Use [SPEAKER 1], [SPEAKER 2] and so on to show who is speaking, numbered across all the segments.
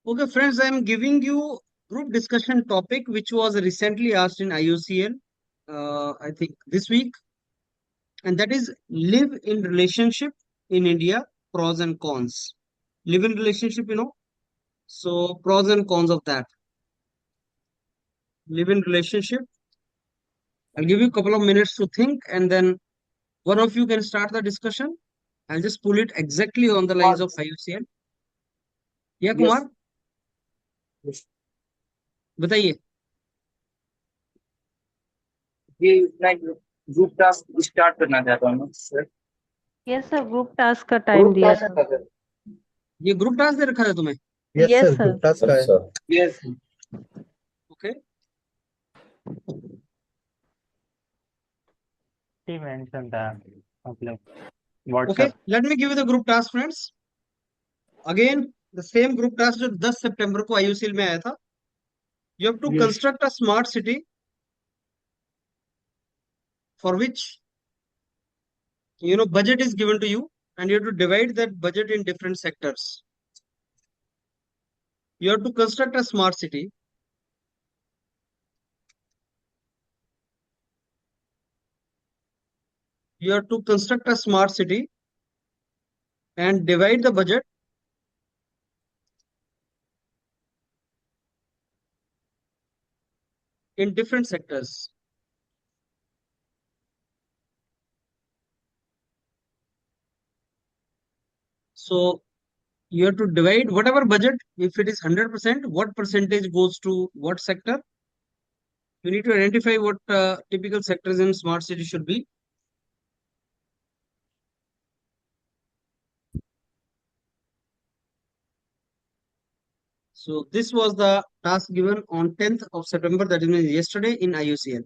[SPEAKER 1] Okay, friends, I am giving you group discussion topic which was recently asked in IUCL, I think this week, and that is live in relationship in India, pros and cons. Live in relationship, so pros and cons of that. Live in relationship. I'll give you a couple of minutes to think, and then one of you can start the discussion. I'll just pull it exactly on the lines of IUCL. Yeah,
[SPEAKER 2] Yes,
[SPEAKER 1] Kumar,
[SPEAKER 2] yes.
[SPEAKER 1] बताइए.
[SPEAKER 2] ये मैं group task start करना चाहता हूँ sir.
[SPEAKER 3] Yes sir, group task का time
[SPEAKER 2] group
[SPEAKER 3] दिया
[SPEAKER 2] task
[SPEAKER 3] था।
[SPEAKER 2] का सर।
[SPEAKER 1] ये ग्रुप टास्क दे रखा था तुम्हें.
[SPEAKER 3] Yes,
[SPEAKER 4] Yes, sir.
[SPEAKER 3] sir.
[SPEAKER 4] Group task का है.
[SPEAKER 2] Yes
[SPEAKER 1] Okay.
[SPEAKER 5] He mentioned that मतलब
[SPEAKER 1] Okay,
[SPEAKER 5] WhatsApp.
[SPEAKER 1] let me give you the group task, friends. Again, the same group task जो 10 सितंबर को IUCL में आया था. You have to
[SPEAKER 2] Yes.
[SPEAKER 1] construct a smart city for which budget is given to you, and you have to divide that budget in different sectors. You have to construct a smart city. You have to construct a smart city and divide the budget in different sectors. So you have to divide whatever budget, if it is 100%, what percentage goes to what sector. You need to identify what typical sectors in smart city should be. So this was the task given on 10th of September, that is yesterday in IUCL.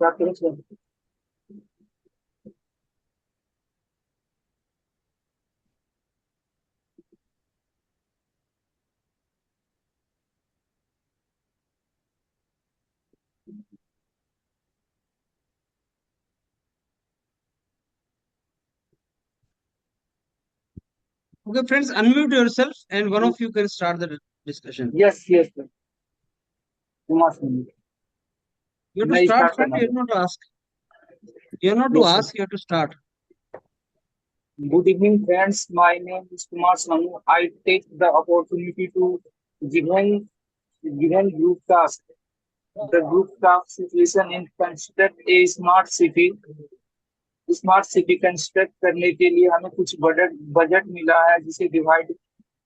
[SPEAKER 2] Start करो sir.
[SPEAKER 1] Okay, friends, unmute yourself and one of you can start the discussion.
[SPEAKER 2] Yes yes sir. Kumar Singh
[SPEAKER 1] You have to
[SPEAKER 2] मैं
[SPEAKER 1] start,
[SPEAKER 2] start
[SPEAKER 1] friend.
[SPEAKER 2] करना
[SPEAKER 1] You have not to ask. You have not to
[SPEAKER 2] Yes, sir.
[SPEAKER 1] ask. You have to start.
[SPEAKER 2] Good evening, friends. My name is Kumar Sanu. I take the opportunity to given group task. The group task situation in construct a smart city. Smart city construct करने के लिए हमें कुछ budget मिला है, जिसे divide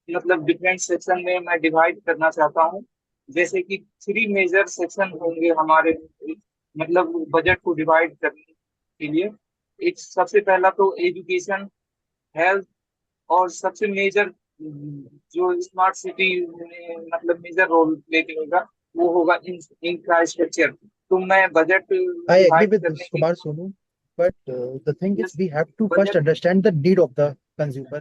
[SPEAKER 2] मतलब different section में मैं डिवाइड करना चाहता हूँ। जैसे कि 3 मेजर सेक्शन होंगे हमारे मतलब बजट को डिवाइड करने के लिए। एक सबसे पहला तो एजुकेशन, हेल्थ, और सबसे मेजर जो स्मार्ट सिटी में मतलब मेजर रोल प्ले करेगा वो होगा इंफ्रास्ट्रक्चर। तो मैं budget
[SPEAKER 4] I agree with this, Kumar Sonu. But the thing is, we have to first understand the need of the consumer.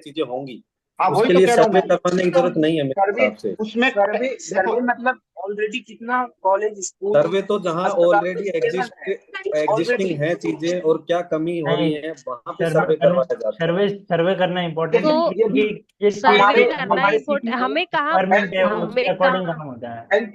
[SPEAKER 6] चीजें होंगी,
[SPEAKER 7] हाँ वही
[SPEAKER 6] उसके
[SPEAKER 7] तो
[SPEAKER 6] लिए
[SPEAKER 7] कह रहा हूँ
[SPEAKER 6] सर्वे
[SPEAKER 7] मैं।
[SPEAKER 6] करवाने की जरूरत नहीं है मेरे
[SPEAKER 2] सर्वे
[SPEAKER 6] हिसाब से।
[SPEAKER 7] उसमें
[SPEAKER 2] सर्वे
[SPEAKER 7] देखो
[SPEAKER 2] सर्वे मतलब ऑलरेडी कितना कॉलेज स्कूल
[SPEAKER 6] सर्वे तो जहाँ
[SPEAKER 2] अस्पताल
[SPEAKER 6] ऑलरेडी
[SPEAKER 2] स्टेबल है
[SPEAKER 6] एग्जिस्टिंग
[SPEAKER 2] ऑलरेडी।
[SPEAKER 6] है चीजें और क्या कमी हो रही
[SPEAKER 5] नहीं,
[SPEAKER 6] है वहां पे सर्वे करवाया जाता है।
[SPEAKER 5] सर्वे सर्वे करना इम्पोर्टेंट है,
[SPEAKER 3] तो
[SPEAKER 5] क्योंकि ये
[SPEAKER 3] सर्वे
[SPEAKER 2] हमारे
[SPEAKER 3] करना
[SPEAKER 2] हमारे
[SPEAKER 3] इम्पोर्टेंट, हमें कहाँ
[SPEAKER 5] रिक्वायरमेंट है, उसके
[SPEAKER 3] हमें
[SPEAKER 5] अकॉर्डिंग
[SPEAKER 3] कहाँ
[SPEAKER 5] काम होता है।
[SPEAKER 2] हेल्थ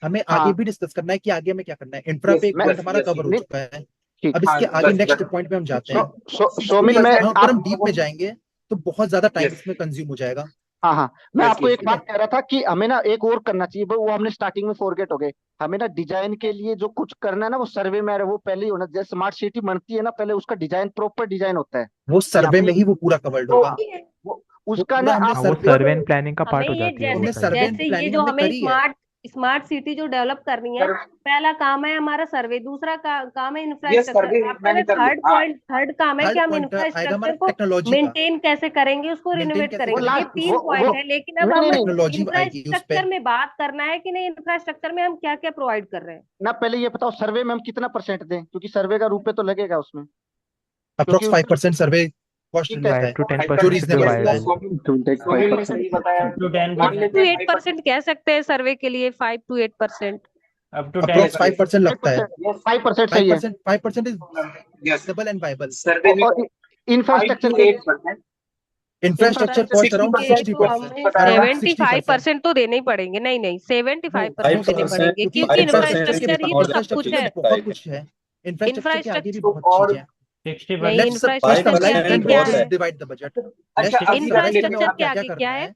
[SPEAKER 4] हमें
[SPEAKER 7] हाँ।
[SPEAKER 4] आगे भी डिस्कस करना है कि आगे हमें क्या करना है। इंफ्रा पे एक
[SPEAKER 7] मैं-
[SPEAKER 4] पॉइंट हमारा
[SPEAKER 6] yes,
[SPEAKER 4] कवर हो
[SPEAKER 7] नहीं,
[SPEAKER 4] चुका है।
[SPEAKER 7] ठीक।
[SPEAKER 4] अब इसके
[SPEAKER 2] हाँ,
[SPEAKER 4] आगे
[SPEAKER 2] बस,
[SPEAKER 4] नेक्स्ट
[SPEAKER 2] बस।
[SPEAKER 4] पॉइंट पे हम जाते हैं।
[SPEAKER 7] सोमिल, मैं
[SPEAKER 4] अगर हम
[SPEAKER 7] आप
[SPEAKER 4] डीप में जाएंगे तो बहुत ज्यादा टाइम
[SPEAKER 2] Yes.
[SPEAKER 4] इसमें कंज्यूम हो जाएगा।
[SPEAKER 7] हाँ हाँ, मैं
[SPEAKER 2] Yes,
[SPEAKER 7] आपको
[SPEAKER 2] yes,
[SPEAKER 7] एक बात कह रहा था कि हमें ना एक और करना चाहिए, वो हमने स्टार्टिंग में फॉरगेट हो गए। हमें ना डिजाइन के लिए जो कुछ करना है ना, वो सर्वे में वो पहले ही होना। जैसे स्मार्ट सिटी बनती है ना, पहले उसका डिजाइन, प्रॉपर डिजाइन होता है
[SPEAKER 4] वो
[SPEAKER 7] कि
[SPEAKER 4] सर्वे
[SPEAKER 7] हमें
[SPEAKER 4] में ही वो पूरा कवर्ड
[SPEAKER 7] वो
[SPEAKER 4] होगा।
[SPEAKER 7] वो
[SPEAKER 4] वो
[SPEAKER 7] उसका ना
[SPEAKER 4] पूरा हमने
[SPEAKER 7] आप
[SPEAKER 8] हाँ, वो
[SPEAKER 4] सर्वे
[SPEAKER 8] सर्वे एंड प्लानिंग का
[SPEAKER 3] हमें
[SPEAKER 8] पार्ट हो
[SPEAKER 3] ये
[SPEAKER 8] जाती है वो
[SPEAKER 4] हमने
[SPEAKER 3] जैसे
[SPEAKER 8] सारी।
[SPEAKER 4] सर्वे एंड
[SPEAKER 3] जैसे ये
[SPEAKER 4] प्लानिंग
[SPEAKER 3] जो
[SPEAKER 4] हमने
[SPEAKER 3] हमें
[SPEAKER 4] करी है।
[SPEAKER 3] स्मार्ट सिटी जो डेवलप करनी है,
[SPEAKER 2] सर
[SPEAKER 3] पहला काम है हमारा सर्वे, दूसरा काम है
[SPEAKER 2] ये
[SPEAKER 3] इंफ्रास्ट्रक्चर,
[SPEAKER 2] सर्वे
[SPEAKER 3] आफ्टर
[SPEAKER 2] मैंने
[SPEAKER 3] दैट
[SPEAKER 2] कर लिया। हाँ,
[SPEAKER 3] थर्ड काम है कि
[SPEAKER 4] थर्ड
[SPEAKER 3] हम
[SPEAKER 4] पॉइंट आएगा हमारा
[SPEAKER 3] इंफ्रास्ट्रक्चर को
[SPEAKER 4] टेक्नोलॉजी का।
[SPEAKER 3] मेंटेन कैसे करेंगे, उसको
[SPEAKER 4] मेंटेन
[SPEAKER 3] रिनोवेट
[SPEAKER 4] कैसे
[SPEAKER 7] वो
[SPEAKER 3] करेंगे। ये
[SPEAKER 4] करेंगे,
[SPEAKER 7] लास्ट
[SPEAKER 3] तीन पॉइंट है, लेकिन अब
[SPEAKER 7] नहीं
[SPEAKER 3] हम
[SPEAKER 7] नहीं नहीं,
[SPEAKER 4] टेक्नोलॉजी आएगी उस पे।
[SPEAKER 3] इंफ्रास्ट्रक्चर में बात करना है कि नहीं, इंफ्रास्ट्रक्चर में हम क्या क्या प्रोवाइड कर रहे हैं।
[SPEAKER 7] ना पहले ये बताओ सर्वे में हम कितना परसेंट दें, क्योंकि सर्वे का रुपए तो लगेगा उसमें, क्योंकि
[SPEAKER 4] अप्रोक्स 5% सर्वे कॉस्ट
[SPEAKER 7] ठीक है।
[SPEAKER 4] रहता
[SPEAKER 8] 5 to
[SPEAKER 4] है,
[SPEAKER 8] 10%
[SPEAKER 4] जो
[SPEAKER 2] 5%
[SPEAKER 8] should be
[SPEAKER 4] रीजनेबल होता
[SPEAKER 8] viable.
[SPEAKER 4] है।
[SPEAKER 2] सोहेल ने सही बताया।
[SPEAKER 5] up to 10
[SPEAKER 2] मान
[SPEAKER 3] 6
[SPEAKER 2] लेते
[SPEAKER 3] to
[SPEAKER 2] हैं
[SPEAKER 3] 8%
[SPEAKER 2] 5%।
[SPEAKER 3] कह सकते हैं सर्वे के लिए, 5 to 8%।
[SPEAKER 5] up to
[SPEAKER 4] अप्रोक्स
[SPEAKER 5] 10
[SPEAKER 4] 5% लगता है।
[SPEAKER 7] 5% सही है।
[SPEAKER 4] 5% is
[SPEAKER 2] yes,
[SPEAKER 4] reasonable and viable.
[SPEAKER 2] Survey में
[SPEAKER 7] और
[SPEAKER 2] 5
[SPEAKER 7] इंफ्रास्ट्रक्चर
[SPEAKER 2] to
[SPEAKER 7] के
[SPEAKER 2] 8%।
[SPEAKER 4] इंफ्रास्ट्रक्चर कॉस्ट अराउंड
[SPEAKER 3] के लिए
[SPEAKER 2] 60%
[SPEAKER 3] तो
[SPEAKER 4] 60%,
[SPEAKER 3] हमें
[SPEAKER 4] अराउंड
[SPEAKER 3] 75%
[SPEAKER 4] 60%।
[SPEAKER 3] तो देने ही पड़ेंगे। नहीं नहीं,
[SPEAKER 4] नो
[SPEAKER 3] 75% देने
[SPEAKER 6] 5%
[SPEAKER 3] पड़ेंगे,
[SPEAKER 4] क्योंकि
[SPEAKER 3] क्योंकि
[SPEAKER 4] इंफ्रास्ट्रक्चर के
[SPEAKER 3] इंफ्रास्ट्रक्चर ही तो सब कुछ
[SPEAKER 4] इंफ्रास्ट्रक्चर
[SPEAKER 3] है।
[SPEAKER 4] में बहुत कुछ है। इंफ्रास्ट्रक्चर के आगे भी
[SPEAKER 3] इंफ्रास्ट्रक्चर
[SPEAKER 2] तो
[SPEAKER 4] बहुत
[SPEAKER 2] और
[SPEAKER 4] चीजें हैं।
[SPEAKER 5] 60%
[SPEAKER 3] नहीं,
[SPEAKER 4] लेट्स फर्स्ट
[SPEAKER 6] 5%
[SPEAKER 3] इंफ्रास्ट्रक्चर के
[SPEAKER 4] अनालाइज
[SPEAKER 3] आगे
[SPEAKER 4] देन
[SPEAKER 3] क्या
[SPEAKER 4] व्हाट
[SPEAKER 3] है?
[SPEAKER 4] Is divide the budget.
[SPEAKER 2] अच्छा
[SPEAKER 4] लेट्स
[SPEAKER 2] अभी
[SPEAKER 4] समझते हैं
[SPEAKER 3] इंफ्रास्ट्रक्चर
[SPEAKER 4] हमें
[SPEAKER 3] के
[SPEAKER 4] क्या क्या
[SPEAKER 3] आगे क्या
[SPEAKER 4] करना
[SPEAKER 3] है?
[SPEAKER 4] है।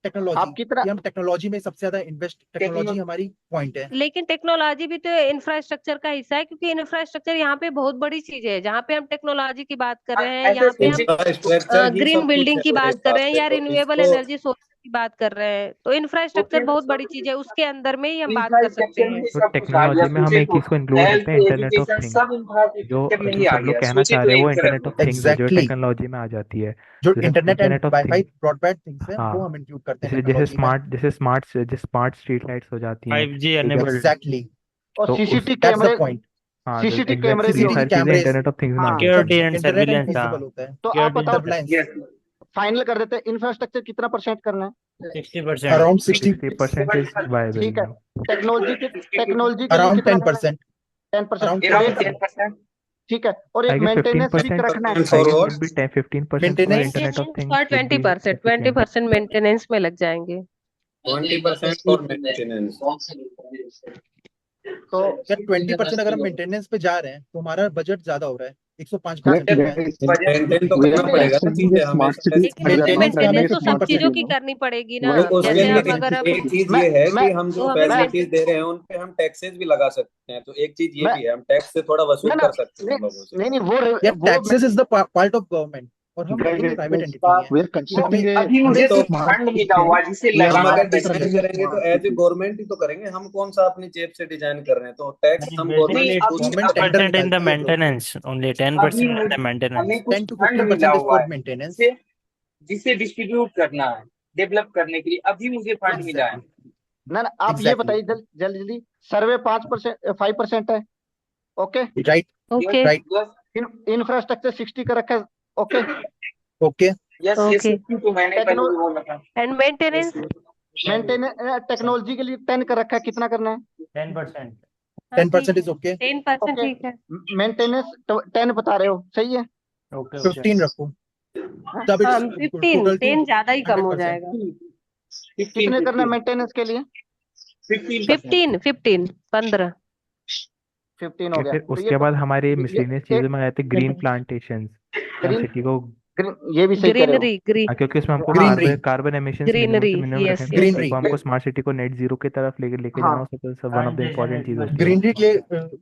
[SPEAKER 4] टेक्नोलॉजी
[SPEAKER 7] आप कितना
[SPEAKER 4] कि हम टेक्नोलॉजी में सबसे ज्यादा इन्वेस्ट, टेक्नोलॉजी हमारी पॉइंट है।
[SPEAKER 3] लेकिन टेक्नोलॉजी भी तो इंफ्रास्ट्रक्चर का हिस्सा है, क्योंकि इंफ्रास्ट्रक्चर यहाँ पे बहुत बड़ी चीज है। जहाँ पे हम टेक्नोलॉजी की बात कर रहे हैं,
[SPEAKER 2] ऐसे
[SPEAKER 3] यहाँ पे हम
[SPEAKER 6] इंफ्रास्ट्रक्चर ही
[SPEAKER 3] ग्रीन
[SPEAKER 6] सब कुछ
[SPEAKER 3] बिल्डिंग
[SPEAKER 6] है
[SPEAKER 3] की
[SPEAKER 6] मेरे
[SPEAKER 3] बात कर
[SPEAKER 6] हिसाब
[SPEAKER 3] रहे हैं,
[SPEAKER 6] से,
[SPEAKER 3] या
[SPEAKER 6] तो
[SPEAKER 3] रिन्यूएबल
[SPEAKER 6] इसको
[SPEAKER 3] एनर्जी सोर्स की बात कर रहे हैं, तो इंफ्रास्ट्रक्चर बहुत बड़ी चीज है, उसके अंदर में ही हम बात कर सकते
[SPEAKER 2] इंफ्रास्ट्रक्चर में
[SPEAKER 3] हैं।
[SPEAKER 2] ही
[SPEAKER 8] तो
[SPEAKER 2] सब कुछ आ गया।
[SPEAKER 8] टेक्नोलॉजी में हम
[SPEAKER 2] सोचे
[SPEAKER 8] एक
[SPEAKER 2] तो
[SPEAKER 8] चीज को इंक्लूड
[SPEAKER 2] हेल्थ,
[SPEAKER 8] करते हैं, इंटरनेट ऑफ
[SPEAKER 2] एजुकेशन
[SPEAKER 8] थिंग्स।
[SPEAKER 2] सब इंफ्रास्ट्रक्चर में
[SPEAKER 8] जो
[SPEAKER 2] ही आ
[SPEAKER 8] सब लोग
[SPEAKER 2] गया।
[SPEAKER 8] कहना
[SPEAKER 2] सोचे
[SPEAKER 8] चाह
[SPEAKER 2] तो
[SPEAKER 8] रहे हैं
[SPEAKER 2] एक
[SPEAKER 8] वो
[SPEAKER 2] तरह
[SPEAKER 8] इंटरनेट ऑफ
[SPEAKER 2] से।
[SPEAKER 8] थिंग्स है, जो
[SPEAKER 4] एग्जैक्टली
[SPEAKER 8] टेक्नोलॉजी में आ जाती है।
[SPEAKER 4] जो
[SPEAKER 8] जैसे
[SPEAKER 4] internet and
[SPEAKER 8] internet of
[SPEAKER 4] wifi
[SPEAKER 8] things,
[SPEAKER 4] broadband things है वो
[SPEAKER 8] हाँ,
[SPEAKER 4] हम इंक्लूड करते हैं
[SPEAKER 8] जैसे
[SPEAKER 4] टेक्नोलॉजी में।
[SPEAKER 8] जैसे स्मार्ट स्ट्रीट लाइट्स हो जाती हैं,
[SPEAKER 5] 5G
[SPEAKER 8] ठीक है।
[SPEAKER 5] enabled
[SPEAKER 4] एग्जैक्टली,
[SPEAKER 7] और
[SPEAKER 8] तो उस
[SPEAKER 7] सीसीटी
[SPEAKER 4] दैट्स द
[SPEAKER 7] कैमरे,
[SPEAKER 4] पॉइंट।
[SPEAKER 8] हाँ, तो
[SPEAKER 7] सीसीटी
[SPEAKER 8] एग्जैक्टली
[SPEAKER 7] कैमरे भी
[SPEAKER 8] ये
[SPEAKER 7] होंगे।
[SPEAKER 4] सीसीटीवी
[SPEAKER 8] सारी चीजें
[SPEAKER 4] कैमरेज,
[SPEAKER 8] इंटरनेट ऑफ थिंग्स में आ
[SPEAKER 7] हाँ,
[SPEAKER 8] गई
[SPEAKER 4] सब
[SPEAKER 5] security
[SPEAKER 8] सारी।
[SPEAKER 5] and
[SPEAKER 4] internet and
[SPEAKER 5] surveillance
[SPEAKER 4] visible होता है।
[SPEAKER 7] तो आप
[SPEAKER 5] security
[SPEAKER 7] बताओ,
[SPEAKER 4] सर्विलांस
[SPEAKER 2] यस,
[SPEAKER 7] फाइनल कर देते हैं, इंफ्रास्ट्रक्चर कितना परसेंट करना है?
[SPEAKER 5] 60%.
[SPEAKER 4] अराउंड 60,
[SPEAKER 8] 60% इज वायबल
[SPEAKER 7] ठीक है।
[SPEAKER 8] नाउ।
[SPEAKER 7] टेक्नोलॉजी के लिए
[SPEAKER 4] अराउंड
[SPEAKER 7] कितना करना
[SPEAKER 4] 10%,
[SPEAKER 7] है? 10%।
[SPEAKER 4] अराउंड
[SPEAKER 7] और
[SPEAKER 2] अराउंड
[SPEAKER 7] एक
[SPEAKER 4] 10%।
[SPEAKER 2] 10%।
[SPEAKER 7] ठीक है, और एक
[SPEAKER 8] आई गेस
[SPEAKER 7] मेंटेनेंस भी
[SPEAKER 8] 15%,
[SPEAKER 7] रखना है।
[SPEAKER 6] For
[SPEAKER 8] I guess
[SPEAKER 6] what?
[SPEAKER 8] Would be 10-15% for
[SPEAKER 4] maintenance
[SPEAKER 8] internet of
[SPEAKER 3] maintenance
[SPEAKER 8] things
[SPEAKER 3] और
[SPEAKER 8] वुड बी
[SPEAKER 3] 20%,
[SPEAKER 8] सफिशिएंट।
[SPEAKER 3] 20% मेंटेनेंस में लग जाएंगे।
[SPEAKER 6] 20% फॉर मेंटेनेंस।
[SPEAKER 7] तो
[SPEAKER 4] यार 20% अगर हम मेंटेनेंस पे जा रहे हैं तो हमारा बजट ज्यादा हो रहा है, 105% हो
[SPEAKER 2] बजट
[SPEAKER 4] रहा है।
[SPEAKER 6] मेंटेन तो करना पड़ेगा ना चीजें हमेशा।
[SPEAKER 3] लेकिन उसमें
[SPEAKER 4] मेंटेनेंस पे हमें
[SPEAKER 3] मेंटेनेंस तो सब
[SPEAKER 4] 15%
[SPEAKER 3] चीजों
[SPEAKER 4] देना
[SPEAKER 3] की
[SPEAKER 4] है।
[SPEAKER 3] करनी पड़ेगी ना।
[SPEAKER 6] तो उसके
[SPEAKER 3] जैसे
[SPEAKER 6] लिए
[SPEAKER 3] हम अगर हम
[SPEAKER 6] एक चीज
[SPEAKER 7] मैं
[SPEAKER 6] ये है
[SPEAKER 7] मैं
[SPEAKER 6] कि हम
[SPEAKER 3] तो
[SPEAKER 6] जो
[SPEAKER 3] हमें
[SPEAKER 6] फैसिलिटीज दे रहे हैं उन पे हम टैक्सेस भी लगा सकते हैं, तो एक चीज ये
[SPEAKER 7] मैं
[SPEAKER 6] भी है, हम टैक्स से थोड़ा वसूल
[SPEAKER 7] ना ना
[SPEAKER 6] कर सकते हैं
[SPEAKER 7] नहीं
[SPEAKER 6] उन लोगों से।
[SPEAKER 7] नहीं नहीं,
[SPEAKER 4] यार
[SPEAKER 7] वो
[SPEAKER 4] taxes is the part of government, और हम एक प्राइवेट एंटिटी हैं, तो हमें
[SPEAKER 2] अभी
[SPEAKER 4] हमें
[SPEAKER 2] मुझे
[SPEAKER 6] तो
[SPEAKER 2] सिर्फ फंड मिला हुआ है जिसे
[SPEAKER 6] हम
[SPEAKER 2] लगाना
[SPEAKER 6] अगर
[SPEAKER 2] है पैसे।
[SPEAKER 6] डिजाइन करेंगे तो एज ए गवर्नमेंट ही तो करेंगे, हम कौन सा अपनी जेब से डिजाइन कर रहे हैं, तो टैक्स
[SPEAKER 5] And
[SPEAKER 6] हम
[SPEAKER 5] basically
[SPEAKER 6] गवर्नमेंट
[SPEAKER 2] नहीं,
[SPEAKER 5] it's
[SPEAKER 6] खुद
[SPEAKER 2] अभी
[SPEAKER 4] गवर्नमेंट टेंडर
[SPEAKER 5] 10% in the
[SPEAKER 4] निकालती है ब्रो।
[SPEAKER 5] maintenance, only
[SPEAKER 2] अभी
[SPEAKER 5] 10% in the
[SPEAKER 2] मुझे
[SPEAKER 5] maintenance.
[SPEAKER 2] हमें कुछ
[SPEAKER 4] 10 to
[SPEAKER 2] फंड मिला
[SPEAKER 4] 15% इज
[SPEAKER 2] हुआ
[SPEAKER 4] फॉर
[SPEAKER 2] है
[SPEAKER 4] मेंटेनेंस।
[SPEAKER 2] जिसे जिसे डिस्ट्रीब्यूट करना है, डेवलप करने के लिए। अभी मुझे फंड मिला है।
[SPEAKER 4] एग्जैक्टली,
[SPEAKER 7] ना ना, आप ये
[SPEAKER 4] एग्जैक्टली,
[SPEAKER 7] बताइए जल्दी जल्दी, सर्वे 5% है। Okay.
[SPEAKER 4] Right,
[SPEAKER 3] okay
[SPEAKER 4] right,
[SPEAKER 2] yes,
[SPEAKER 7] infrastructure 60 का रखा है। Okay.
[SPEAKER 4] Okay.
[SPEAKER 2] Yes, yes,
[SPEAKER 3] okay.
[SPEAKER 2] तो मैंने पहले भी बोला था।
[SPEAKER 3] एंड मेंटेनेंस,
[SPEAKER 7] मेंटेनेंस टेक्नोलॉजी के लिए 10 का रखा है, कितना करना है?
[SPEAKER 5] 10%.
[SPEAKER 3] हाँ ठीक
[SPEAKER 4] 10%
[SPEAKER 3] है,
[SPEAKER 4] इज ओके।
[SPEAKER 3] 10%
[SPEAKER 7] ओके।
[SPEAKER 3] ठीक है।
[SPEAKER 7] मेंटेनेंस 10 बता रहे हो, सही है?
[SPEAKER 5] Okay, okay.
[SPEAKER 4] 15 रखो,
[SPEAKER 7] हाँ?
[SPEAKER 4] तब इट्स
[SPEAKER 3] 15,
[SPEAKER 4] टोटल टू
[SPEAKER 3] 10 ज्यादा ही कम हो
[SPEAKER 4] 100%।
[SPEAKER 3] जाएगा।
[SPEAKER 2] 15,
[SPEAKER 7] कितने करना है
[SPEAKER 2] 15,
[SPEAKER 7] मेंटेनेंस के लिए?
[SPEAKER 2] 15%।
[SPEAKER 3] 15
[SPEAKER 7] 15 हो गया।
[SPEAKER 8] फिर
[SPEAKER 7] तो
[SPEAKER 8] उसके बाद हमारे मिसलेनियस
[SPEAKER 7] ये
[SPEAKER 8] चीजों में आए थे ग्रीन प्लांटेशंस, हम
[SPEAKER 7] ग्रीन
[SPEAKER 8] सिटी को,
[SPEAKER 7] ये भी सही कह रहे हो।
[SPEAKER 3] ग्रीनरी
[SPEAKER 8] क्योंकि उसमें हमको
[SPEAKER 4] greenery,
[SPEAKER 8] carbon emissions minimum
[SPEAKER 3] greenery,
[SPEAKER 8] से मिनिमम
[SPEAKER 3] यस
[SPEAKER 8] रखने,
[SPEAKER 3] यस।
[SPEAKER 4] ग्रीनरी,
[SPEAKER 8] तो हमको स्मार्ट सिटी को नेट जीरो की तरफ लेके
[SPEAKER 7] हाँ
[SPEAKER 8] जाना, उसका वन ऑफ द इम्पोर्टेंट चीज होती है।
[SPEAKER 4] ग्रीनरी के लिए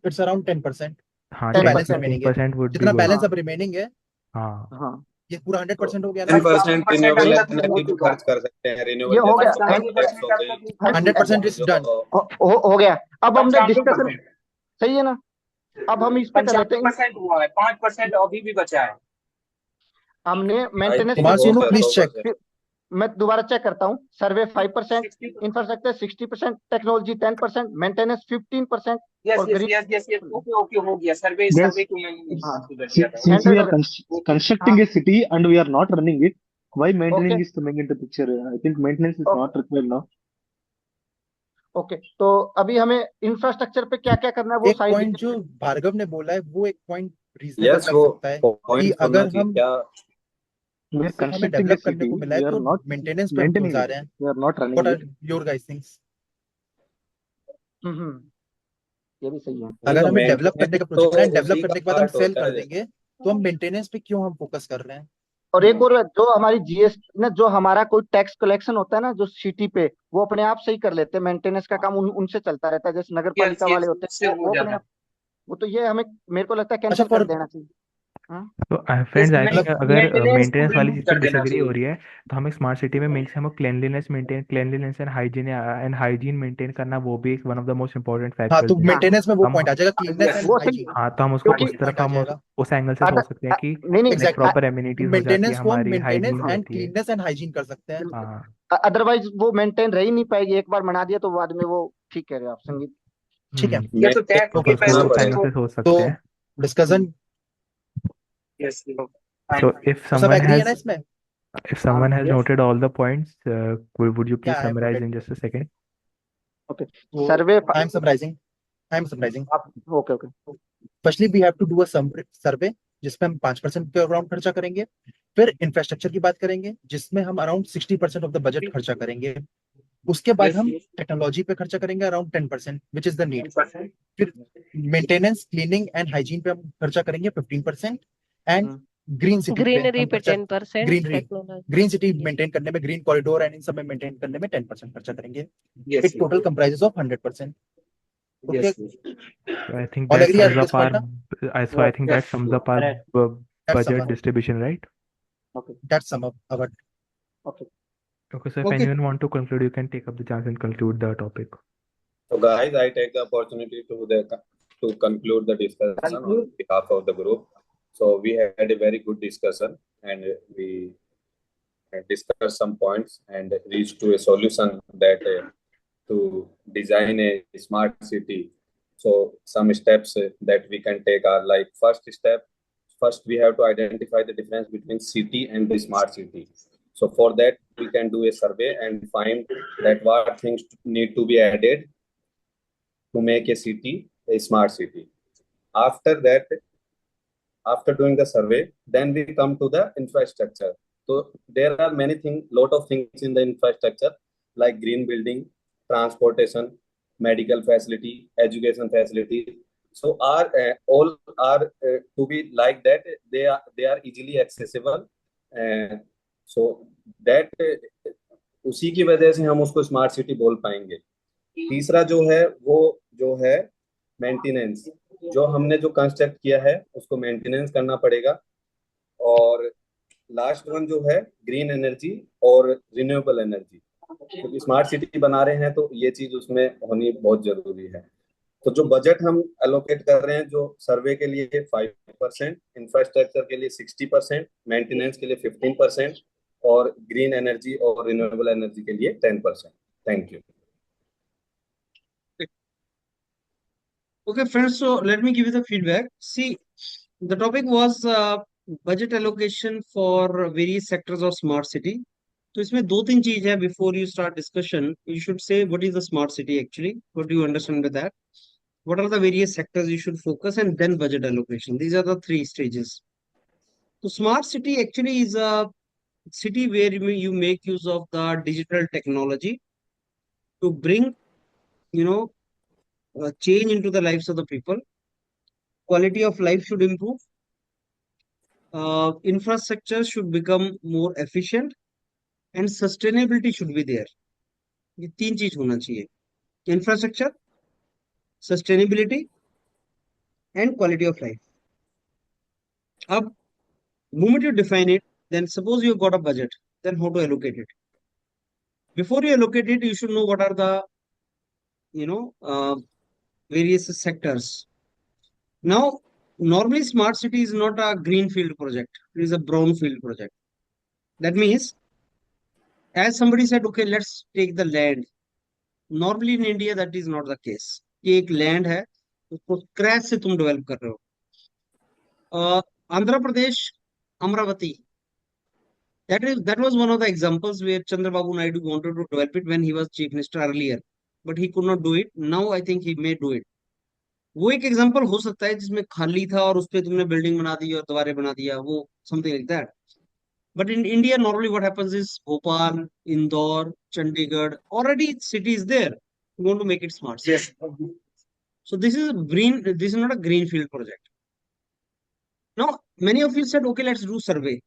[SPEAKER 4] इट्स अराउंड 10%।
[SPEAKER 8] हाँ,
[SPEAKER 4] जो
[SPEAKER 7] 10%।
[SPEAKER 4] बैलेंस रिमेनिंग है,
[SPEAKER 8] 10% वुड बी
[SPEAKER 4] जितना
[SPEAKER 8] गुड।
[SPEAKER 4] बैलेंस अब रिमेनिंग है,
[SPEAKER 8] हाँ,
[SPEAKER 7] हाँ,
[SPEAKER 4] ये पूरा 100% हो गया ना।
[SPEAKER 6] 10% रिन्यूएबल एनर्जी पे
[SPEAKER 2] 70%
[SPEAKER 6] खर्च कर सकते हैं,
[SPEAKER 7] ये
[SPEAKER 6] रिन्यूएबल
[SPEAKER 7] हो
[SPEAKER 6] जैसे
[SPEAKER 7] गया।
[SPEAKER 6] सोलर टैक्स हो गई,
[SPEAKER 4] 100% इज डन।
[SPEAKER 7] हो गया। अब हमने डिस्कशन,
[SPEAKER 2] 95%।
[SPEAKER 7] सही है ना? अब हम इस पे कर लेते हैं।
[SPEAKER 2] 95% हुआ है, 5% अभी भी बचा है।
[SPEAKER 7] हमने
[SPEAKER 6] आई
[SPEAKER 7] मेंटेनेंस
[SPEAKER 6] थिंक
[SPEAKER 4] कुमार
[SPEAKER 6] हो
[SPEAKER 4] सोनू
[SPEAKER 6] गया
[SPEAKER 4] प्लीज चेक।
[SPEAKER 6] 100%।
[SPEAKER 7] मैं दोबारा चेक करता हूँ। सर्वे 5%,
[SPEAKER 2] 60%।
[SPEAKER 7] इंफ्रास्ट्रक्चर 60%, टेक्नोलॉजी 10%, मेंटेनेंस 15%,
[SPEAKER 2] यस,
[SPEAKER 7] और
[SPEAKER 2] yes,
[SPEAKER 7] green.
[SPEAKER 2] Yes, yes, yes, okay, okay, हो गया। सर्वे
[SPEAKER 9] Yes,
[SPEAKER 2] को मैंने
[SPEAKER 7] हाँ,
[SPEAKER 2] सुधर दिया था।
[SPEAKER 9] since we are
[SPEAKER 7] एंटर कर।
[SPEAKER 9] constructing
[SPEAKER 7] हाँ,
[SPEAKER 9] a city and we are not running it, why
[SPEAKER 7] okay
[SPEAKER 9] maintaining is coming into picture? I think maintenance is not required now.
[SPEAKER 7] Okay. तो अभी हमें इंफ्रास्ट्रक्चर पे क्या क्या करना है, वो
[SPEAKER 4] एक
[SPEAKER 7] साइड
[SPEAKER 4] पॉइंट जो भार्गव ने बोला है वो एक पॉइंट रीजनेबल
[SPEAKER 6] यस,
[SPEAKER 4] लग
[SPEAKER 6] वो
[SPEAKER 4] सकता है कि
[SPEAKER 6] पॉइंट सुनना
[SPEAKER 4] अगर
[SPEAKER 6] चाहिए
[SPEAKER 4] हम
[SPEAKER 6] क्या।
[SPEAKER 9] We are
[SPEAKER 4] जैसे हमें
[SPEAKER 9] constructing a
[SPEAKER 4] डेवलप करने
[SPEAKER 9] city,
[SPEAKER 4] को मिला है
[SPEAKER 9] we are
[SPEAKER 4] तो
[SPEAKER 9] not
[SPEAKER 4] मेंटेनेंस पे हम क्यों
[SPEAKER 9] maintaining
[SPEAKER 4] जा
[SPEAKER 9] it.
[SPEAKER 4] रहे हैं?
[SPEAKER 9] We are not running
[SPEAKER 4] what
[SPEAKER 9] it.
[SPEAKER 4] Are your guys things?
[SPEAKER 7] ये भी सही है।
[SPEAKER 6] नहीं
[SPEAKER 4] अगर
[SPEAKER 6] तो
[SPEAKER 4] हमें डेवलप करने
[SPEAKER 6] मेंटेनेंस
[SPEAKER 4] का
[SPEAKER 6] तो
[SPEAKER 4] प्रोजेक्ट है, डेवलप
[SPEAKER 6] उसी का
[SPEAKER 4] करने के बाद हम
[SPEAKER 6] पार्ट
[SPEAKER 4] सेल
[SPEAKER 6] होता
[SPEAKER 4] कर
[SPEAKER 6] है।
[SPEAKER 4] देंगे, तो हम मेंटेनेंस पे क्यों हम फोकस कर रहे हैं?
[SPEAKER 7] और एक और जो हमारी जीएस ना, जो हमारा कोई टैक्स कलेक्शन होता है ना जो सिटी पे, वो अपने आप से ही कर लेते हैं। मेंटेनेंस का काम उनसे चलता रहता है, जैसे नगर
[SPEAKER 2] यस
[SPEAKER 7] पालिका वाले
[SPEAKER 2] यस
[SPEAKER 7] होते
[SPEAKER 2] उससे
[SPEAKER 7] हैं
[SPEAKER 2] हो
[SPEAKER 7] वो अपने
[SPEAKER 2] जाता
[SPEAKER 7] आप। वो तो ये हमें, मेरे को लगता है
[SPEAKER 4] अच्छा
[SPEAKER 7] कैंसिल कर
[SPEAKER 4] फॉर
[SPEAKER 7] देना चाहिए। हाँ
[SPEAKER 8] तो
[SPEAKER 2] है।
[SPEAKER 8] फ्रेंड्स आई
[SPEAKER 4] मतलब
[SPEAKER 8] थिंक अगर
[SPEAKER 2] मेंटेनेंस को
[SPEAKER 8] मेंटेनेंस वाली
[SPEAKER 2] रिमूव
[SPEAKER 8] चीज़ पे
[SPEAKER 2] कर देना
[SPEAKER 8] डिसएग्री हो
[SPEAKER 2] चाहिए।
[SPEAKER 8] रही है, तो हमें स्मार्ट सिटी में मेन से हमें क्लेनलीनेस एंड हाइजीन मेंटेन करना, वो भी एक one of the most important
[SPEAKER 4] हाँ, तो
[SPEAKER 8] फैक्टर्स है।
[SPEAKER 7] हाँ
[SPEAKER 4] मेंटेनेंस में वो
[SPEAKER 8] हम
[SPEAKER 4] पॉइंट आ जाएगा, क्लीननेस
[SPEAKER 2] यस
[SPEAKER 4] एंड
[SPEAKER 7] वो सही।
[SPEAKER 4] हाइजीन।
[SPEAKER 8] हाँ, तो हम उसको
[SPEAKER 7] क्योंकि
[SPEAKER 8] उस
[SPEAKER 4] पॉइंट
[SPEAKER 8] तरफ
[SPEAKER 4] आ
[SPEAKER 8] हम
[SPEAKER 4] जाएगा।
[SPEAKER 8] उस एंगल से
[SPEAKER 7] अगर
[SPEAKER 8] सोच सकते हैं कि
[SPEAKER 7] नहीं नहीं
[SPEAKER 8] लाइक
[SPEAKER 4] एग्जैक्टली।
[SPEAKER 8] प्रॉपर
[SPEAKER 4] तो
[SPEAKER 8] एमिनिटीज हो जाती है,
[SPEAKER 4] मेंटेनेंस को हम
[SPEAKER 8] हमारी
[SPEAKER 4] मेंटेनेंस
[SPEAKER 8] हाइजीन
[SPEAKER 4] एंड
[SPEAKER 8] होती है।
[SPEAKER 4] क्लीननेस एंड हाइजीन कर सकते हैं।
[SPEAKER 8] हाँ।
[SPEAKER 7] अदरवाइज वो मेंटेन रह ही नहीं पाएगी। एक बार बना दिया तो बाद में वो, ठीक कह रहे हो आप संगीत।
[SPEAKER 4] ठीक है,
[SPEAKER 2] या तो टैक्स
[SPEAKER 8] तो
[SPEAKER 4] ओके।
[SPEAKER 2] के
[SPEAKER 8] उसको
[SPEAKER 2] पैसे
[SPEAKER 4] तो
[SPEAKER 8] उस एंगल
[SPEAKER 2] उसको।
[SPEAKER 8] से सोच
[SPEAKER 4] तो
[SPEAKER 8] सकते हैं।
[SPEAKER 4] Discussion,
[SPEAKER 2] yes
[SPEAKER 8] So
[SPEAKER 2] fine.
[SPEAKER 8] if
[SPEAKER 4] तो सब
[SPEAKER 8] someone
[SPEAKER 4] एग्री है ना
[SPEAKER 8] has
[SPEAKER 4] इसमें?
[SPEAKER 8] if someone has
[SPEAKER 2] yes
[SPEAKER 8] noted all the points, would you
[SPEAKER 4] या
[SPEAKER 8] please
[SPEAKER 4] I have
[SPEAKER 8] summarize
[SPEAKER 4] noted.
[SPEAKER 8] in just a second?
[SPEAKER 7] Okay.
[SPEAKER 4] तो
[SPEAKER 7] survey
[SPEAKER 4] I am summarizing, I am summarizing.
[SPEAKER 7] आप। Okay okay.
[SPEAKER 4] Firstly we have to do a survey जिसमें हम 5% के around खर्चा करेंगे। फिर infrastructure की बात करेंगे जिसमें हम अराउंड 60% ऑफ द बजट खर्चा करेंगे। उसके बाद
[SPEAKER 2] यस
[SPEAKER 4] हम
[SPEAKER 2] यस
[SPEAKER 4] टेक्नोलॉजी पे खर्चा करेंगे around 10%, which is the need.
[SPEAKER 2] 10%।
[SPEAKER 4] फिर मेंटेनेंस, क्लीनिंग एंड हाइजीन पे हम खर्चा करेंगे 15%। एंड ग्रीन सिटी पे
[SPEAKER 3] ग्रीनरी
[SPEAKER 4] हम
[SPEAKER 3] पे
[SPEAKER 4] खर्चा,
[SPEAKER 3] 10%,
[SPEAKER 4] greenery,
[SPEAKER 3] technology.
[SPEAKER 4] Green city maintain करने में, ग्रीन कॉरिडोर एंड इन सब में मेंटेन करने में 10% खर्चा करेंगे।
[SPEAKER 2] Yes
[SPEAKER 4] it total comprises of 100%। Okay,
[SPEAKER 2] yes
[SPEAKER 8] So I think
[SPEAKER 4] all
[SPEAKER 8] that
[SPEAKER 4] agree
[SPEAKER 8] sums
[SPEAKER 4] at
[SPEAKER 8] up
[SPEAKER 4] this point
[SPEAKER 8] our
[SPEAKER 4] ना?
[SPEAKER 8] so I think that
[SPEAKER 2] yes
[SPEAKER 8] sums up our
[SPEAKER 5] Correct.
[SPEAKER 4] That's
[SPEAKER 8] budget
[SPEAKER 4] sum
[SPEAKER 8] distribution, right?
[SPEAKER 7] Okay
[SPEAKER 4] that's sum our.
[SPEAKER 7] Okay.
[SPEAKER 8] Okay, so if
[SPEAKER 1] Okay.
[SPEAKER 8] anyone want to conclude, you can take up the chance and conclude the topic.
[SPEAKER 6] So guys, I take the opportunity to conclude the discussion on behalf of the group. So we had a very good discussion and we discussed some points and reached to a solution that to design a smart city. So some steps that we can take are like first we have to identify the difference between city and the smart city. So for that we can do a survey and find that what things need to be added to make a city a smart city. After that, after doing the survey, then we come to the infrastructure. So there are lot of things in the infrastructure like green building, transportation, medical facility, education facility. So all are to be like that. They are easily accessible. So that उसी की वजह से हम उसको smart city बोल पाएंगे। तीसरा जो है वो जो है मेंटेनेंस, जो हमने जो कंस्ट्रक्ट किया है उसको मेंटेनेंस करना पड़ेगा। और लास्ट वन जो है ग्रीन एनर्जी और रिन्यूएबल एनर्जी, क्योंकि स्मार्ट सिटी बना रहे हैं तो ये चीज उसमें होनी बहुत जरूरी है। तो जो बजट हम एलोकेट कर रहे हैं, जो सर्वे के लिए 5%, इंफ्रास्ट्रक्चर के लिए 60%, मेंटेनेंस के लिए 15% और ग्रीन एनर्जी और रिन्यूएबल एनर्जी के लिए 10%। Thank you.
[SPEAKER 1] Okay, friends, so let me give you the feedback. See, the topic was budget allocation for various sectors of smart city. तो इसमें दो तीन चीज है. Before you start discussion, you should say what is the smart city actually. What do you understand by that? What are the various sectors you should focus, and then budget allocation. These are the three stages. So smart city actually is a city where you make use of the digital technology to bring, you know, change into the lives of the people. Quality of life should improve. Infrastructure should become more efficient, and sustainability should be there. ये तीन चीज होना चाहिए: infrastructure, sustainability and quality of life. अब moment you define it, then suppose you got a budget, then how to allocate it? Before you allocate it, you should know what are the, you know, various sectors. Now, normally smart city is not a greenfield project, it is a brownfield project. That means, as somebody said, okay, let's take the land. Normally in India that is not the case. कि एक land है, उसको crash से तुम develop कर रहे हो. Andhra Pradesh, Amravati, that was one of the examples where Chandrababu Naidu wanted to develop it when he was chief minister earlier, but he could not do it. Now I think he may do it. वो एक example हो सकता है जिसमें खाली था और उस पे तुमने बिल्डिंग बना दी और दोबारा बना दिया, वो something like that. But in India, normally what happens is Bhopal, Indore, Chandigarh, already city is there. You want to make it smart city.
[SPEAKER 2] Yes.
[SPEAKER 1] So this is not a greenfield project. Now, many of you said, okay, let's do survey.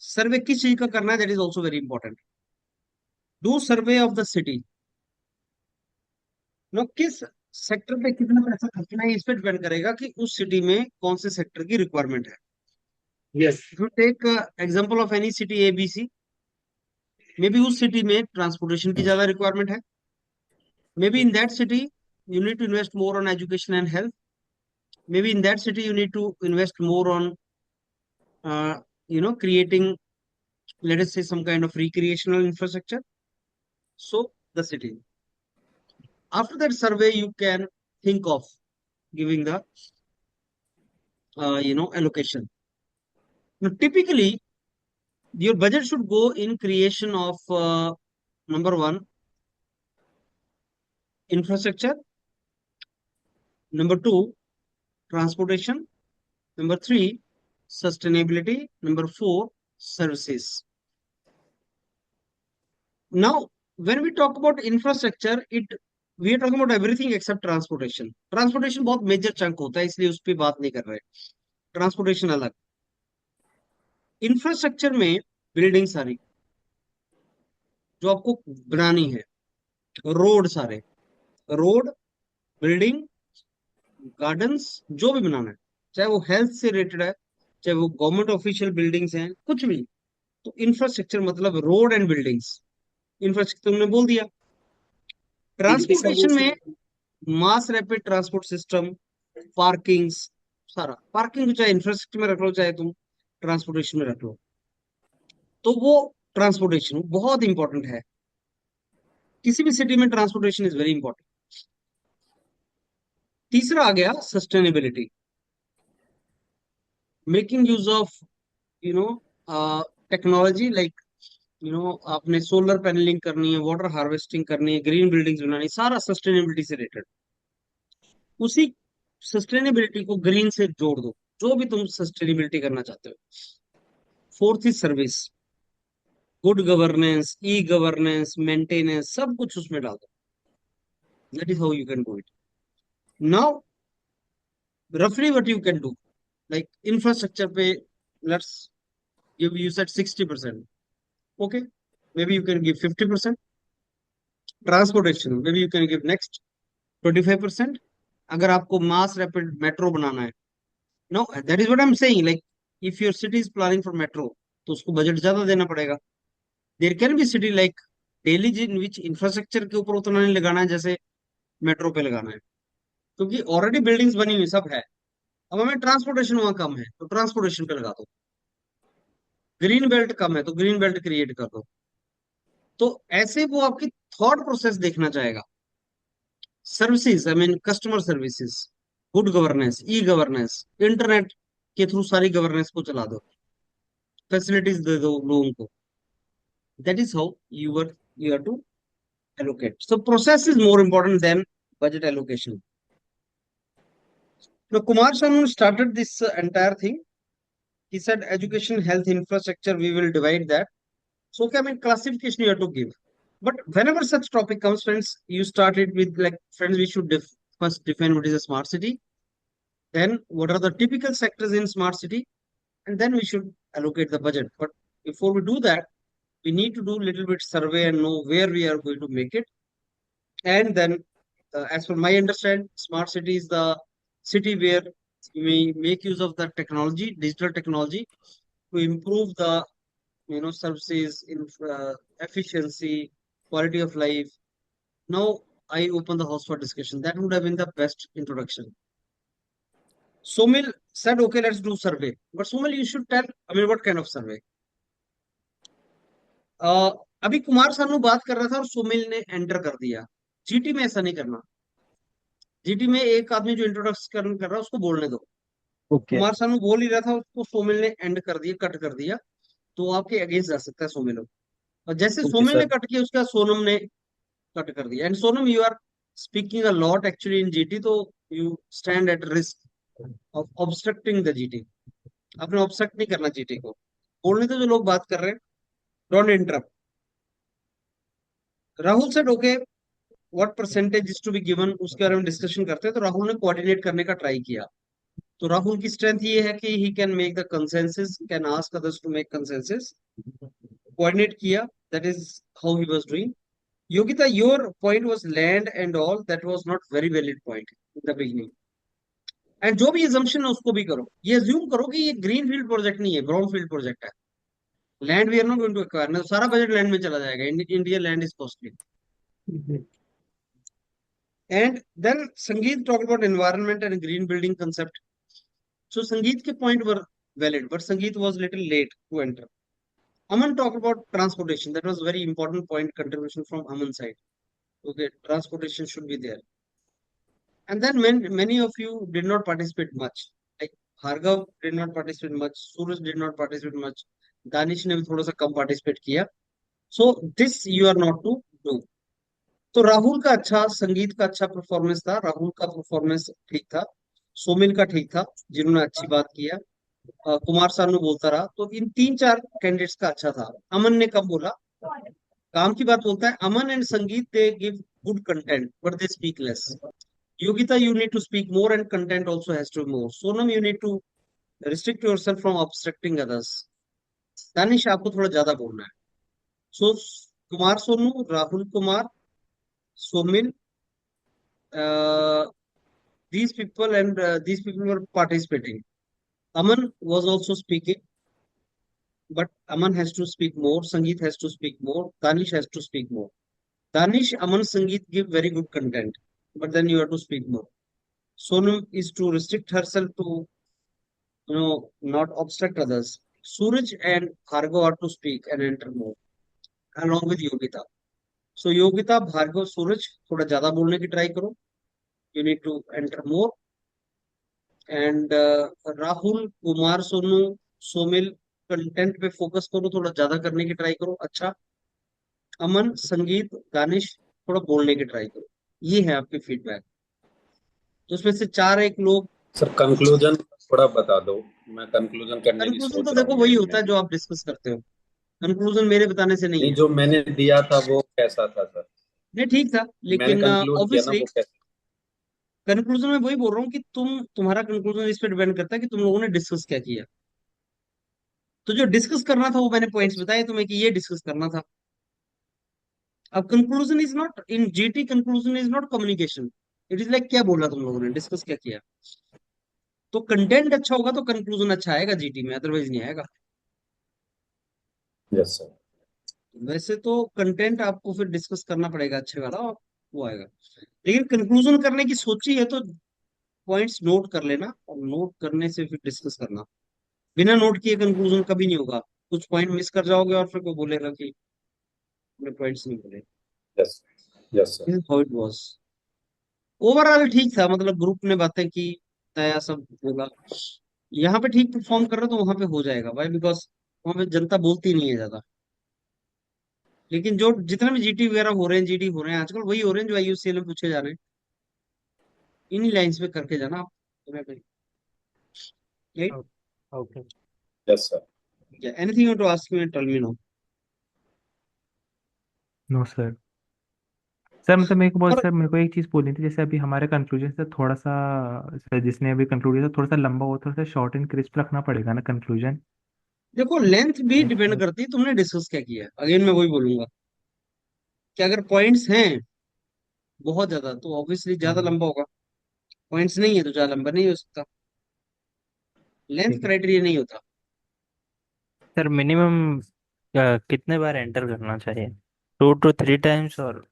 [SPEAKER 1] Survey किस चीज का करना है, that is also very important. Do survey of the city. Know किस sector पे कितना पैसा खर्चना है, इस पे डिपेंड करेगा कि उस सिटी में कौन से सेक्टर की रिक्वायरमेंट है.
[SPEAKER 2] Yes.
[SPEAKER 1] If you take example of any city ABC, may be उस सिटी में ट्रांसपोर्टेशन की ज्यादा रिक्वायरमेंट है. Maybe in that city you need to invest more on education and health. Maybe in that city you need to invest more on creating, let us say, some kind of recreational infrastructure. So the city, after that survey, you can think of giving the allocation. Now typically your budget should go in creation of number one, infrastructure, number two, transportation, number three, sustainability, number four, services. Now when we talk about infrastructure, we are talking about everything except transportation. Transportation बहुत major chunk होता है, इसलिए उस पर बात नहीं कर रहे. ट्रांसपोर्टेशन अलग. इंफ्रास्ट्रक्चर में बिल्डिंग सारी जो आपको बनानी है, रोड सारे, रोड, बिल्डिंग, गार्डन्स, जो भी बनाना है, चाहे वो हेल्थ से रिलेटेड है, चाहे वो गवर्नमेंट ऑफिशियल बिल्डिंग्स हैं, कुछ भी. तो इंफ्रास्ट्रक्चर मतलब रोड एंड बिल्डिंग्स. इंफ्रास्ट्रक्चर तुमने बोल दिया. ट्रांसपोर्टेशन में mass rapid transport system, parkings, सारा. पार्किंग चाहे इंफ्रास्ट्रक्चर में रख लो, चाहे तुम ट्रांसपोर्टेशन में रख लो, तो वो ट्रांसपोर्टेशन बहुत इंपॉर्टेंट है. किसी भी सिटी में ट्रांसपोर्टेशन इज वेरी इंपॉर्टेंट. तीसरा आ गया sustainability. Making use of technology, like आपने सोलर पैनलिंग करनी है, वाटर हार्वेस्टिंग करनी है, ग्रीन बिल्डिंग्स बनानी, सारा सस्टेनेबिलिटी से रिलेटेड. उसी सस्टेनेबिलिटी को ग्रीन से जोड़ दो, जो भी तुम सस्टेनेबिलिटी करना चाहते हो. Fourth is service, good governance, e governance, maintenance, सब कुछ उसमें डाल दो. That is how you can do it. Now रफली what you can do, like infrastructure पे let's give, you said 60%. okay, maybe you can give 50%. Transportation, maybe you can give next 25%. अगर आपको mass rapid metro बनाना है, no that is what I am saying, like if your city is planning for metro, तो उसको budget ज्यादा देना पड़ेगा. There can be city like Delhi जिन विच इंफ्रास्ट्रक्चर के ऊपर उतना नहीं लगाना है जैसे मेट्रो पे लगाना है, क्योंकि ऑलरेडी बिल्डिंग्स बनी हुई सब है. अब हमें ट्रांसपोर्टेशन वहां कम है, तो ट्रांसपोर्टेशन पे लगा दो. ग्रीन बेल्ट कम है, तो ग्रीन बेल्ट क्रिएट कर दो. तो ऐसे वो आपकी थॉट प्रोसेस देखना चाहेगा. Services, I mean customer services, good governance, e governance, internet के थ्रू सारी गवर्नेंस को चला दो, फैसिलिटीज दे दो लोगों को. That is how you have to allocate. So process is more important than budget allocation. Now Kumar Sanu started this entire thing. He said education, health, infrastructure, we will divide that. So okay, I mean classification you have to give. But whenever such topic comes, friends, you start it with like, friends, we should first define what is a smart city. Then what are the typical sectors in smart city? And then we should allocate the budget. But before we do that, we need to do a little bit survey and know where we are going to make it. And then, as per my understanding, smart city is the city where we make use of the technology, digital technology, to improve the services in efficiency, quality of life. Now I open the house for discussion. That would have been the best introduction. Somil said, okay, let's do survey. But Somil, you should tell, I mean, what kind of survey? अभी कुमार सानू बात कर रहा था और सोमिल ने enter कर दिया. GT में ऐसा नहीं करना. जीटी में एक आदमी जो इंट्रोडक्शन कर रहा है उसको बोलने दो. कुमार सानू बोल ही रहा था, उसको सोमिल ने एंड कर दिया, कट कर दिया, तो आपके अगेंस्ट जा सकता है सोमिल. और जैसे सोमिल ने कट किया, उसका सोनम ने कट कर दिया. And Sonam, you are speaking a lot actually in GT, तो you stand at risk of obstructing the GT. आपने ऑब्स्ट्रक्ट नहीं करना जीटी को, बोलने तो जो लोग बात कर रहे हैं, don't interrupt. Rahul said okay, what percentage is to be given, उसके बारे में डिस्कशन करते हैं. तो राहुल ने कोऑर्डिनेट करने का ट्राई किया. तो राहुल की स्ट्रेंथ ये है कि he can make the consensus, can ask others to make consensus, coordinate किया, that is how he was doing. Yogita, your point was land and all, that was not very valid point in the beginning. And जो भी assumption है उसको भी करो, ये assume करो कि ये ग्रीन फील्ड प्रोजेक्ट नहीं है, ब्राउन फील्ड प्रोजेक्ट है. Land we are not going to acquire, ना सारा बजट लैंड में चला जाएगा. India land is costly. And then Sangeet talk about environment and green building concept. So Sangeet ke point were valid, but Sangeet was little late to enter. Aman talked about transportation. That was very important point contribution from Aman side. Okay, transportation should be there. And then many of you did not participate much. Like Bhargav did not participate much. Suraj did not participate much. Danish ने भी थोड़ा सा कम participate किया. So this you are not to do. तो राहुल का अच्छा, संगीत का अच्छा परफॉर्मेंस था, राहुल का परफॉर्मेंस ठीक था, सोमिल का ठीक था, जिन्होंने अच्छी बात किया, कुमार सानू बोलता रहा. तो इन 3-4 कैंडिडेट्स का अच्छा था. अमन ने कम बोला, काम की बात बोलता है. Aman and Sangeet they give good content but they speak less. Yogita, you need to speak more and content also has to be more. Sonam, you need to restrict yourself from obstructing others. Danish, आपको थोड़ा ज्यादा बोलना है. सो Kumar Sonu, Rahul Kumar, Somil, these people and these people were participating. Aman was also speaking, but Aman has to speak more. Sangeet has to speak more. Danish has to speak more. Danish, Aman, Sangeet give very good content, but then you have to speak more. Sonam is to restrict herself to, not obstruct others. Suraj and Bhargav are to speak and enter more, along with Yogita. So Yogita, Bhargav, Suraj, थोड़ा ज्यादा बोलने की try करो. You need to enter more. And Rahul, Kumar Sonu, Somil, content पे focus करो, थोड़ा ज्यादा करने की ट्राई करो. अच्छा. अमन, संगीत, दानिश, थोड़ा बोलने की ट्राई करो. ये है आपके फीडबैक. तो उसमें से 4-1 लोग.
[SPEAKER 6] सर कंक्लूजन थोड़ा बता दो, मैं कंक्लूजन करने की
[SPEAKER 1] कंक्लूजन
[SPEAKER 6] सोच
[SPEAKER 1] तो
[SPEAKER 6] रहा
[SPEAKER 1] देखो
[SPEAKER 6] हूँ.
[SPEAKER 1] वही होता है जो आप डिस्कस करते हो. कंक्लूजन मेरे बताने से नहीं
[SPEAKER 6] नहीं,
[SPEAKER 1] है.
[SPEAKER 6] जो मैंने दिया था वो कैसा था सर?
[SPEAKER 1] नहीं, ठीक था,
[SPEAKER 6] मैंने
[SPEAKER 1] लेकिन
[SPEAKER 6] कंक्लूड किया ना,
[SPEAKER 1] ऑब्वियसली
[SPEAKER 6] वो कैसा?
[SPEAKER 1] कंक्लूजन में वही बोल रहा हूँ कि तुम्हारा कंक्लूजन इस पे डिपेंड करता है कि तुम लोगों ने डिस्कस क्या किया. तो जो डिस्कस करना था वो मैंने पॉइंट्स बताए तुम्हें कि ये डिस्कस करना था. अब conclusion is not in GT, conclusion is not communication. It is like क्या बोला तुम लोगों ने, डिस्कस क्या किया. तो कंटेंट अच्छा होगा तो कंक्लूजन अच्छा आएगा जीटी में, अदरवाइज नहीं आएगा.
[SPEAKER 6] Yes sir.
[SPEAKER 1] वैसे तो कंटेंट आपको फिर डिस्कस करना पड़ेगा अच्छे वाला, और वो आएगा. लेकिन कंक्लूजन करने की सोची है तो पॉइंट्स नोट कर लेना, और नोट करने से फिर डिस्कस करना. बिना नोट किए कंक्लूजन कभी नहीं होगा. कुछ पॉइंट मिस कर जाओगे और फिर कोई बोलेगा कि पॉइंट्स नहीं बोले.
[SPEAKER 6] Yes. Yes sir.
[SPEAKER 1] How it was. Overall ठीक था, मतलब ग्रुप ने बातें की, नया सब होगा. यहाँ पे ठीक परफॉर्म कर रहे हो तो वहां पे हो जाएगा भाई, बिकॉज वहां पे जनता बोलती नहीं है ज्यादा. लेकिन जो जितने भी जीटी वगैरह हो रहे हैं, जीडी हो रहे हैं आजकल, वही हो रहे हैं जो आईयूसीएल में पूछे जा रहे हैं. इन्हीं लाइंस पे करके जाना आप.
[SPEAKER 5] Okay.
[SPEAKER 6] Yes sir.
[SPEAKER 1] Anything you to ask me, tell me no.
[SPEAKER 8] No sir. Sir मतलब
[SPEAKER 1] और
[SPEAKER 8] मेरे को एक चीज़ बोलनी थी. जैसे अभी हमारे कंक्लूजन से थोड़ा सा, सर जिसने अभी कंक्लूड किया था, थोड़ा सा लंबा हो, थोड़ा सा शॉर्ट एंड क्रिस्प रखना पड़ेगा ना कंक्लूजन.
[SPEAKER 1] देखो, लेंथ भी डिपेंड करती है तुमने डिस्कस क्या किया. अगेन मैं वही बोलूंगा कि अगर पॉइंट्स हैं बहुत ज्यादा तो ऑब्वियसली ज्यादा
[SPEAKER 8] हाँ,
[SPEAKER 1] लंबा होगा. पॉइंट्स नहीं है तो ज्यादा लंबा नहीं हो सकता. लेंथ
[SPEAKER 8] ठीक है
[SPEAKER 1] क्राइटेरिया नहीं होता.
[SPEAKER 10] सर मिनिमम कितने बार एंटर करना चाहिए? 2 to 3 times और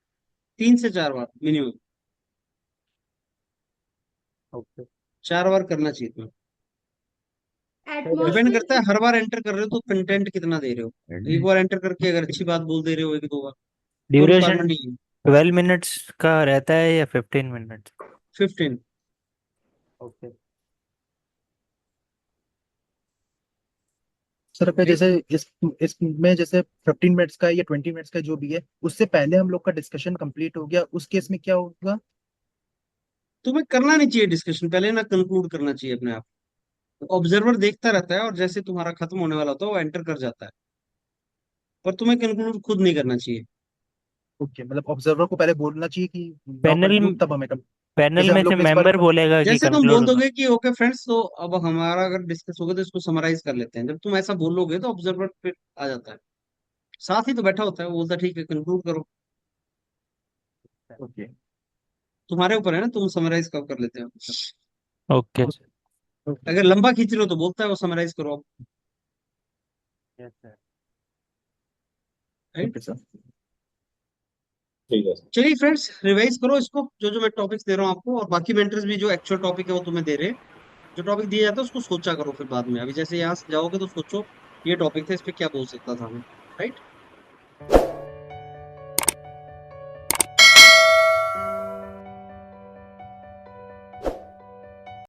[SPEAKER 1] 3 से 4 बार मिनिमम.
[SPEAKER 10] ओके.
[SPEAKER 1] 4 बार करना चाहिए तुम्हें. डिपेंड
[SPEAKER 11] एटमॉस्फेयर
[SPEAKER 1] करता है हर बार एंटर कर रहे हो तो कंटेंट कितना दे रहे हो. एक बार एंटर करके अगर अच्छी बात बोल दे रहे हो 1-2 बार तो
[SPEAKER 10] ड्यूरेशन
[SPEAKER 1] रिक्वायरमेंट नहीं है.
[SPEAKER 10] 12 minutes का रहता है या 15 minutes?
[SPEAKER 1] 15.
[SPEAKER 10] ओके.
[SPEAKER 4] सर पे जैसे इसमें जैसे 15 मिनट्स का या 20 मिनट्स का जो भी है, उससे पहले हम लोग का डिस्कशन कंप्लीट हो गया, उस केस में क्या होगा?
[SPEAKER 1] तुम्हें करना नहीं चाहिए डिस्कशन पहले ना, कंक्लूड करना चाहिए अपने आप. ऑब्जर्वर देखता रहता है और जैसे तुम्हारा खत्म होने वाला होता है वो एंटर कर जाता है, पर तुम्हें कंक्लूड खुद नहीं करना चाहिए.
[SPEAKER 4] ओके, मतलब ऑब्जर्वर को पहले बोलना चाहिए कि नाउ
[SPEAKER 10] पैनल
[SPEAKER 4] कंक्लूड, तब हमें
[SPEAKER 10] पैनल
[SPEAKER 4] जैसे हम
[SPEAKER 10] में
[SPEAKER 4] लोग
[SPEAKER 10] से
[SPEAKER 4] इस बार
[SPEAKER 10] मेंबर बोलेगा कि
[SPEAKER 1] जैसे तुम
[SPEAKER 10] कंक्लूड
[SPEAKER 1] बोल दोगे कि ओके फ्रेंड्स, तो अब हमारा अगर डिस्कस होगा तो इसको समराइज कर लेते हैं, जब तुम ऐसा बोलोगे तो ऑब्जर्वर फिर आ जाता है, साथ ही तो बैठा होता है, वो बोलता है ठीक है कंक्लूड करो।
[SPEAKER 4] ओके
[SPEAKER 1] तुम्हारे ऊपर है ना, तुम समराइज कब कर लेते हो।
[SPEAKER 10] ओके
[SPEAKER 1] अगर लंबा खींच रहे हो तो बोलता है वो समराइज करो आप, राइट।
[SPEAKER 4] Okay sir.
[SPEAKER 6] ठीक है सर।
[SPEAKER 1] चलिए फ्रेंड्स, रिवाइज करो इसको, जो जो मैं टॉपिक्स दे रहा हूँ आपको, और बाकी मेंटर्स भी जो एक्चुअल टॉपिक है वो तुम्हें दे रहे हैं। जो टॉपिक दिया जाता है उसको सोचा करो फिर बाद में, अभी जैसे यहाँ से जाओगे तो सोचो ये टॉपिक था, इस पे क्या बोल सकता था मैं, राइट।